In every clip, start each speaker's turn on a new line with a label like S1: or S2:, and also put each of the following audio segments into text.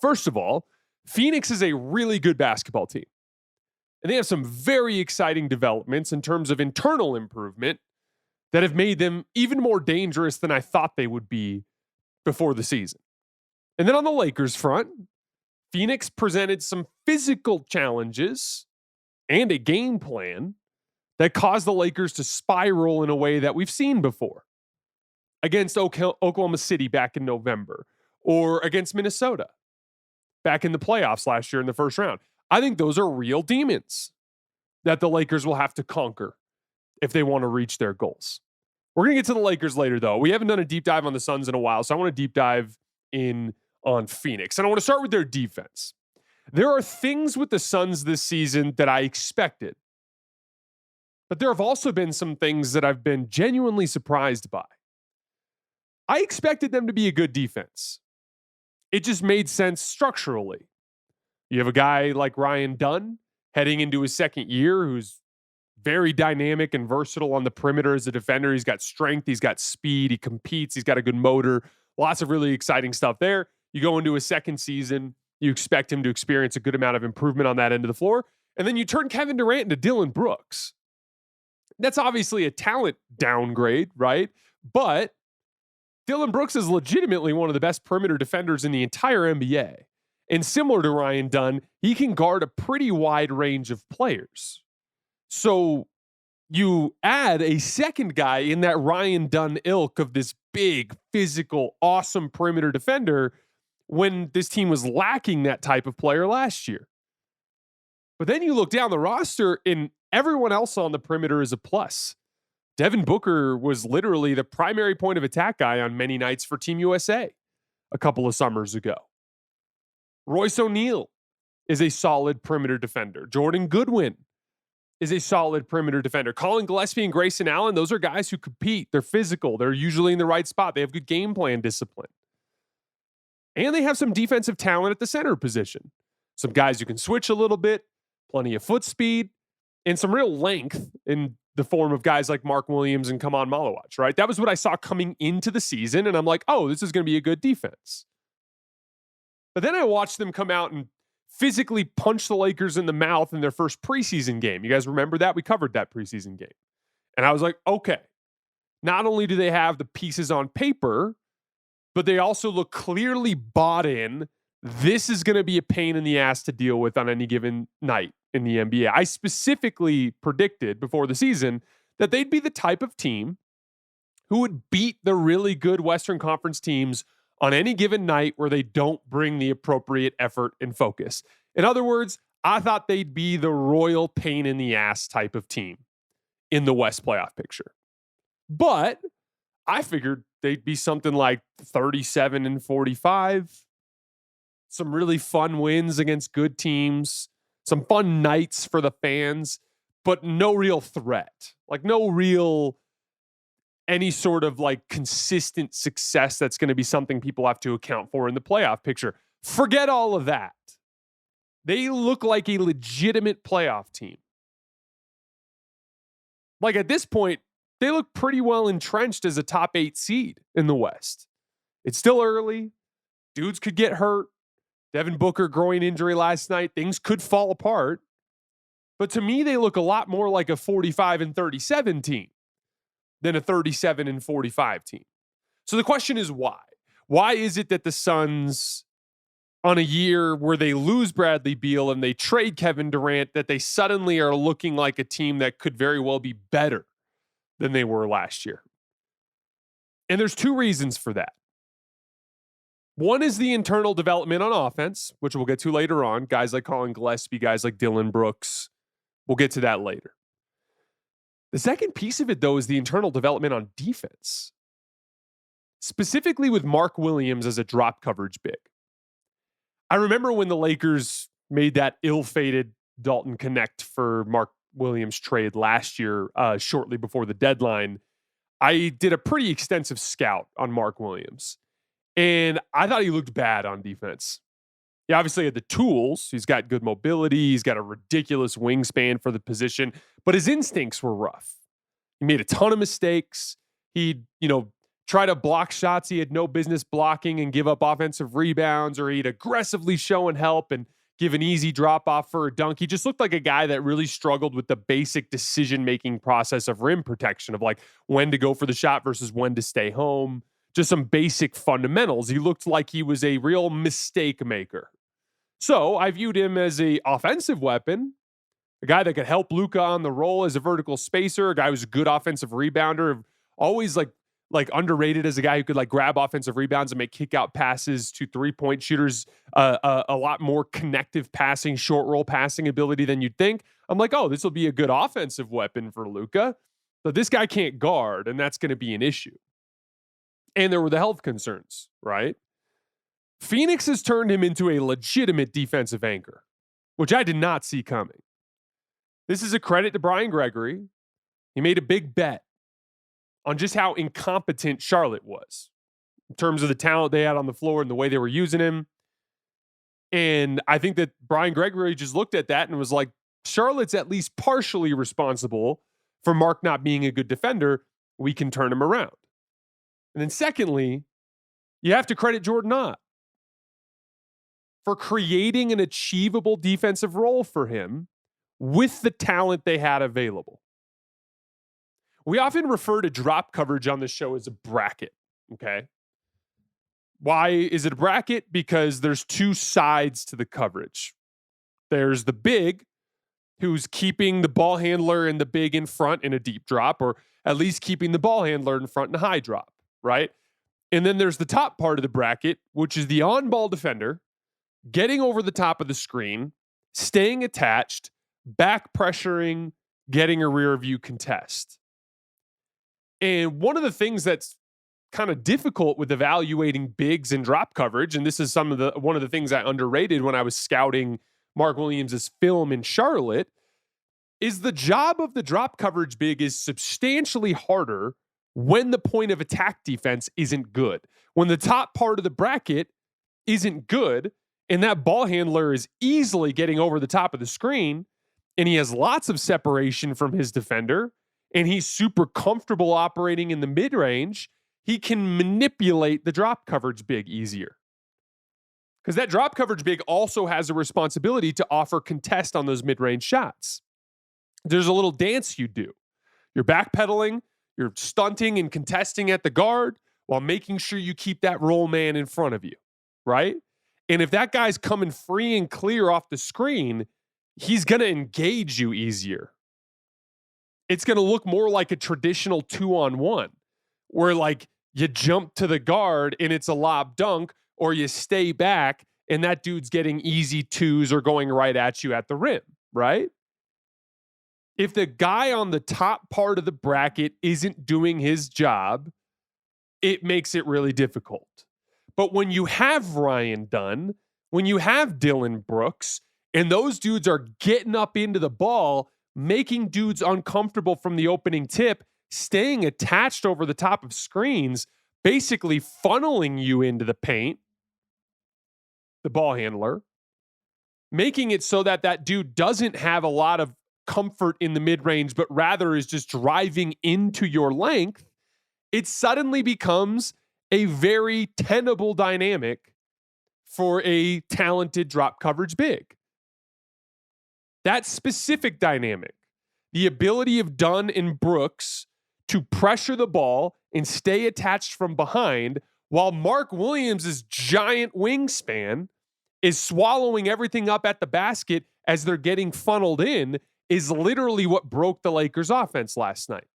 S1: First of all, Phoenix is a really good basketball team. And they have some very exciting developments in terms of internal improvement that have made them even more dangerous than I thought they would be before the season. And then on the Lakers front, Phoenix presented some physical challenges and a game plan that caused the Lakers to spiral in a way that we've seen before. Against Oklahoma City back in November, or against Minnesota back in the playoffs last year in the first round. I think those are real demons that the Lakers will have to conquer if they want to reach their goals. We're going to get to the Lakers later, though. We haven't done a deep dive on the Suns in a while, so I want to deep dive in on Phoenix. And I want to start with their defense. There are things with the Suns this season that I expected, but there have also been some things that I've been genuinely surprised by. I expected them to be a good defense. It just made sense structurally. You have a guy like Ryan Dunn heading into his second year who's very dynamic and versatile on the perimeter as a defender. He's got strength, he's got speed, he competes, he's got a good motor. Lots of really exciting stuff there. You go into his second season, you expect him to experience a good amount of improvement on that end of the floor. And then you turn Kevin Durant into Dillon Brooks. That's obviously a talent downgrade, right? But Dillon Brooks is legitimately one of the best perimeter defenders in the entire NBA. And similar to Ryan Dunn, he can guard a pretty wide range of players. So you add a second guy in that Ryan Dunn ilk of this big, physical, awesome perimeter defender when this team was lacking that type of player last year. But then you look down the roster and everyone else on the perimeter is a plus. Devin Booker was literally the primary point of attack guy on many nights for Team USA a couple of summers ago. Royce O'Neal is a solid perimeter defender. Jordan Goodwin is a solid perimeter defender. Colin Gillespie and Grayson Allen, those are guys who compete. They're physical. They're usually in the right spot. They have good game plan discipline. And they have some defensive talent at the center position. Some guys who can switch a little bit, plenty of foot speed, and some real length in the form of guys like Mark Williams and Kaman Malawach, right? That was what I saw coming into the season, and I'm like, oh, this is going to be a good defense. But then I watched them come out and physically punch the Lakers in the mouth in their first preseason game. You guys remember that? We covered that preseason game. And I was like, okay, not only do they have the pieces on paper, but they also look clearly bought in. This is going to be a pain in the ass to deal with on any given night in the NBA. I specifically predicted before the season that they'd be the type of team who would beat the really good Western Conference teams on any given night where they don't bring the appropriate effort and focus. In other words, I thought they'd be the royal pain in the ass type of team in the West playoff picture. But I figured they'd be something like 37-45. Some really fun wins against good teams, some fun nights for the fans, but no real threat. Like no real any sort of like consistent success that's going to be something people have to account for in the playoff picture. Forget all of that. They look like a legitimate playoff team. Like at this point, they look pretty well entrenched as a top 8 seed in the West. It's still early. Dudes could get hurt. Devin Booker groin injury last night. Things could fall apart. But to me, they look a lot more like a 45-37 team than a 37-45 team. So the question is why? Why is it that the Suns, on a year where they lose Bradley Beal and they trade Kevin Durant, that they suddenly are looking like a team that could very well be better than they were last year? And there's two reasons for that. One is the internal development on offense, which we'll get to later on. Guys like Colin Gillespie, guys like Dillon Brooks. We'll get to that later. The second piece of it, though, is the internal development on defense, specifically with Mark Williams as a drop coverage big. I remember when the Lakers made that ill-fated Dalton Connect for Mark Williams trade last year, shortly before the deadline. I did a pretty extensive scout on Mark Williams, and I thought he looked bad on defense. He obviously had the tools. He's got good mobility. He's got a ridiculous wingspan for the position, but his instincts were rough. He made a ton of mistakes. He, try to block shots he had no business blocking and give up offensive rebounds, or he'd aggressively show and help and give an easy drop off for a dunk. He just looked like a guy that really struggled with the basic decision-making process of rim protection, of like when to go for the shot versus when to stay home. Just some basic fundamentals. He looked like he was a real mistake maker. So I viewed him as an offensive weapon, a guy that could help Luka on the roll as a vertical spacer, a guy who's a good offensive rebounder, always like underrated as a guy who could like grab offensive rebounds and make kick out passes to 3-point shooters, a lot more connective passing, short roll passing ability than you'd think. I'm like, oh, this will be a good offensive weapon for Luka, but this guy can't guard, and that's going to be an issue. And there were the health concerns, right? Phoenix has turned him into a legitimate defensive anchor, which I did not see coming. This is a credit to Brian Gregory. He made a big bet on just how incompetent Charlotte was in terms of the talent they had on the floor and the way they were using him. And I think that Brian Gregory just looked at that and was like, Charlotte's at least partially responsible for Mark not being a good defender. We can turn him around. And then secondly, you have to credit Jordan Knott for creating an achievable defensive role for him with the talent they had available. We often refer to drop coverage on the show as a bracket, okay? Why is it a bracket? Because there's two sides to the coverage. There's the big, who's keeping the ball handler and the big in front in a deep drop, or at least keeping the ball handler in front in a high drop, right? And then there's the top part of the bracket, which is the on-ball defender getting over the top of the screen, staying attached, back pressuring, getting a rear view contest. And one of the things that's kind of difficult with evaluating bigs and drop coverage, and this is one of the things I underrated when I was scouting Mark Williams' film in Charlotte, is the job of the drop coverage big is substantially harder when the point of attack defense isn't good. When the top part of the bracket isn't good, and that ball handler is easily getting over the top of the screen, and he has lots of separation from his defender, and he's super comfortable operating in the mid-range, he can manipulate the drop coverage big easier. Because that drop coverage big also has a responsibility to offer contest on those mid-range shots. There's a little dance you do. You're backpedaling, you're stunting and contesting at the guard while making sure you keep that roll man in front of you, right? And if that guy's coming free and clear off the screen, he's going to engage you easier. It's going to look more like a traditional 2-on-1 where like you jump to the guard and it's a lob dunk, or you stay back and that dude's getting easy twos or going right at you at the rim, right? If the guy on the top part of the bracket isn't doing his job, it makes it really difficult. But when you have Ryan Dunn, when you have Dillon Brooks, and those dudes are getting up into the ball, making dudes uncomfortable from the opening tip, staying attached over the top of screens, basically funneling you into the paint, the ball handler, making it so that that dude doesn't have a lot of comfort in the mid-range, but rather is just driving into your length, it suddenly becomes a very tenable dynamic for a talented drop coverage big. That specific dynamic, the ability of Dunn and Brooks to pressure the ball and stay attached from behind while Mark Williams' giant wingspan is swallowing everything up at the basket as they're getting funneled in, is literally what broke the Lakers' offense last night.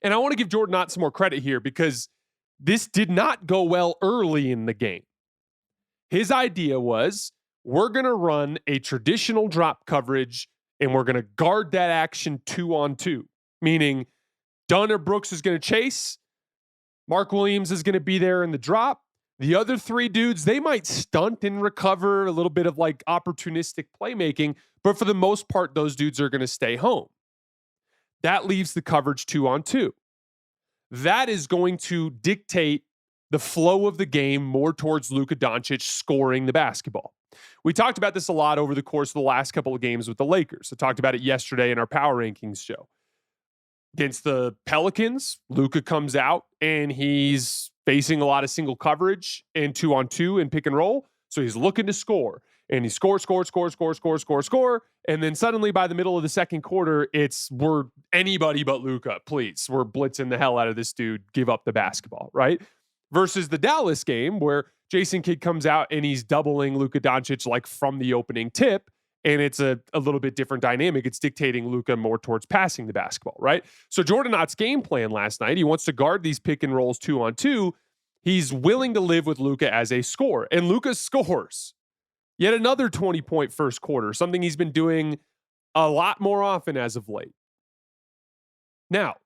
S1: And I want to give Jordan Knott some more credit here because this did not go well early in the game. His idea was, we're going to run a traditional drop coverage and we're going to guard that action 2-on-2, meaning Dunn or Brooks is going to chase. Mark Williams is going to be there in the drop. The other three dudes, they might stunt and recover, a little bit of like opportunistic playmaking, but for the most part, those dudes are going to stay home. That leaves the coverage 2-on-2. That is going to dictate the flow of the game more towards Luka Doncic scoring the basketball. We talked about this a lot over the course of the last couple of games with the Lakers. I talked about it yesterday in our Power Rankings show. Against the Pelicans, Luka comes out and he's facing a lot of single coverage and 2-on-2 and pick and roll. So he's looking to score. And he scores. And then suddenly by the middle of the second quarter, we're anybody but Luka, please. We're blitzing the hell out of this dude. Give up the basketball, right? Versus the Dallas game where Jason Kidd comes out and he's doubling Luka Doncic like from the opening tip. And it's a little bit different dynamic. It's dictating Luka more towards passing the basketball, right? So Jordan Knott's game plan last night, he wants to guard these pick and rolls 2-on-2. He's willing to live with Luka as a scorer. And Luka scores. Yet another 20-point first quarter, something he's been doing a lot more often as of late. Now,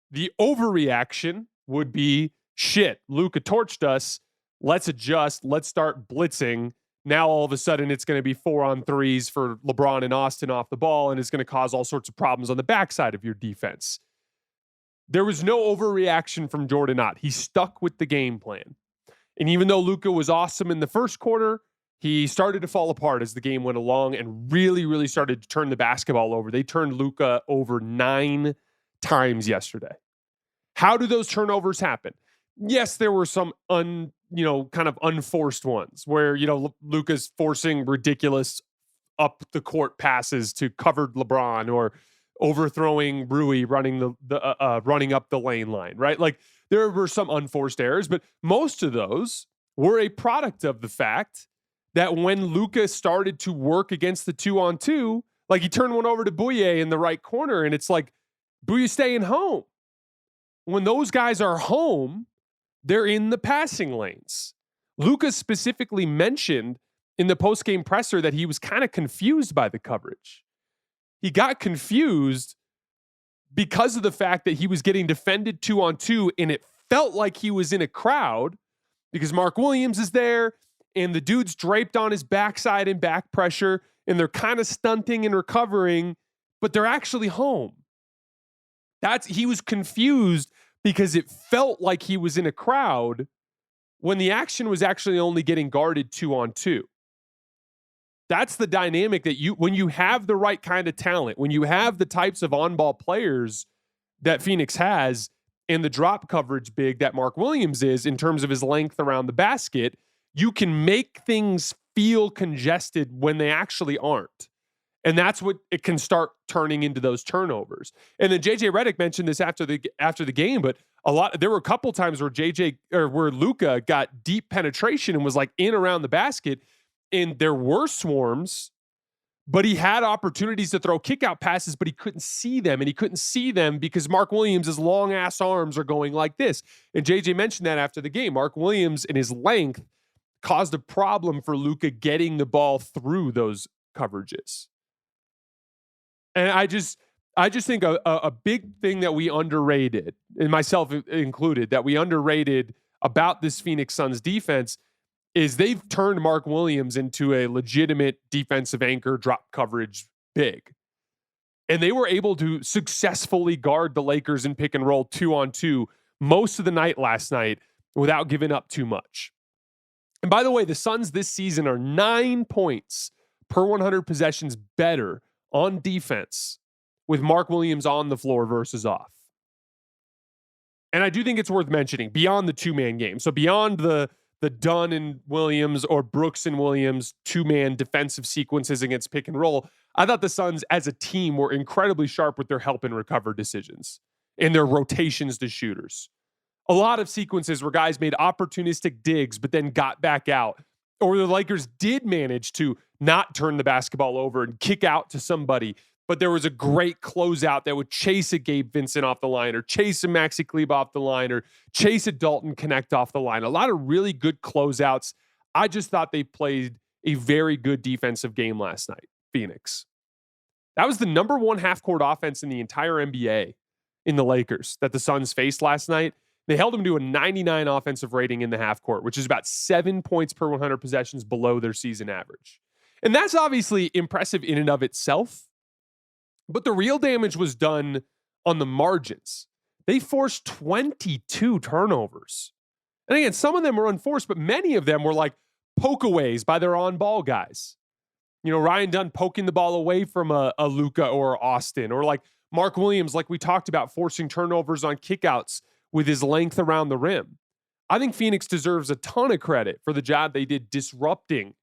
S1: the overreaction would be, shit, Luka torched us. Let's adjust. Let's start blitzing. Now, all of a sudden, it's going to be 4-on-3s for LeBron and Austin off the ball, and it's going to cause all sorts of problems on the backside of your defense. There was no overreaction from Jordan Knott. He stuck with the game plan. And even though Luka was awesome in the first quarter, he started to fall apart as the game went along and really, really started to turn the basketball over. They turned Luka over 9 times yesterday. How do those turnovers happen? Yes, there were some kind of unforced ones where, Luka's forcing ridiculous up the court passes to covered LeBron or overthrowing Rui running up the lane line, right? Like there were some unforced errors, but most of those were a product of the fact that when Luka started to work against the 2-on-2, like he turned one over to Bouye in the right corner and it's like, Bouye's staying home. When those guys are home, they're in the passing lanes. Luka specifically mentioned in the post-game presser that he was kind of confused by the coverage. He got confused because of the fact that he was getting defended 2-on-2 and it felt like he was in a crowd because Mark Williams is there and the dude's draped on his backside and back pressure and they're kind of stunting and recovering, but they're actually home. He was confused because it felt like he was in a crowd when the action was actually only getting guarded 2-on-2. That's the dynamic that when you have the right kind of talent, when you have the types of on-ball players that Phoenix has and the drop coverage big that Mark Williams is in terms of his length around the basket, you can make things feel congested when they actually aren't. And that's what it can start turning into those turnovers. And then JJ Redick mentioned this after the game, but there were a couple times where Luka got deep penetration and was like in around the basket, and there were swarms, but he had opportunities to throw kick-out passes, but he couldn't see them, and he couldn't see them because Mark Williams' long-ass arms are going like this. And JJ mentioned that after the game. Mark Williams and his length caused a problem for Luka getting the ball through those coverages. And I just think a big thing that we underrated, and myself included, that we underrated about this Phoenix Suns defense is they've turned Mark Williams into a legitimate defensive anchor drop coverage big. And they were able to successfully guard the Lakers in pick and roll 2-on-2 most of the night last night without giving up too much. And by the way, the Suns this season are 9 points per 100 possessions better on defense with Mark Williams on the floor versus off. And I do think it's worth mentioning beyond the two-man game. So beyond the Dunn and Williams or Brooks and Williams two-man defensive sequences against pick and roll, I thought the Suns as a team were incredibly sharp with their help and recover decisions and their rotations to shooters. A lot of sequences where guys made opportunistic digs but then got back out, or the Lakers did manage to not turn the basketball over and kick out to somebody, but there was a great closeout that would chase a Gabe Vincent off the line or chase a Maxi Kleber off the line or chase a Dalton Connect off the line. A lot of really good closeouts. I just thought they played a very good defensive game last night, Phoenix. That was the number one half-court offense in the entire NBA in the Lakers that the Suns faced last night. They held them to a 99 offensive rating in the half court, which is about 7 points per 100 possessions below their season average. And that's obviously impressive in and of itself, but the real damage was done on the margins. They forced 22 turnovers. And again, some of them were unforced, but many of them were like pokeaways by their on-ball guys. Ryan Dunn poking the ball away from a Luka or Austin, or like Mark Williams, like we talked about, forcing turnovers on kickouts with his length around the rim. I think Phoenix deserves a ton of credit for the job they did disrupting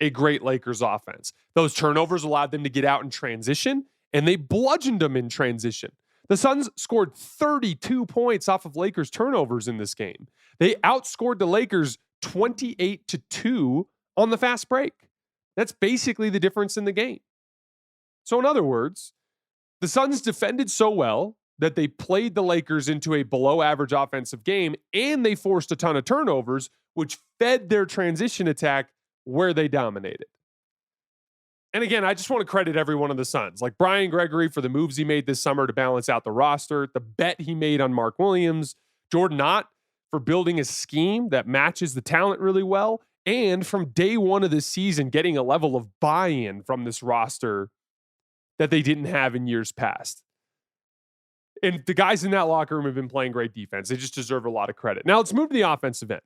S1: a great Lakers offense. Those turnovers allowed them to get out in transition, and they bludgeoned them in transition. The Suns scored 32 points off of Lakers turnovers in this game. They outscored the Lakers 28-2 on the fast break. That's basically the difference in the game. So in other words, the Suns defended so well that they played the Lakers into a below average offensive game, and they forced a ton of turnovers, which fed their transition attack where they dominated. And again, I just want to credit everyone on the Suns, like Brian Gregory for the moves he made this summer to balance out the roster, the bet he made on Mark Williams, Jordan Knott for building a scheme that matches the talent really well, and from day one of this season, getting a level of buy-in from this roster that they didn't have in years past. And the guys in that locker room have been playing great defense. They just deserve a lot of credit. Now let's move to the offensive end.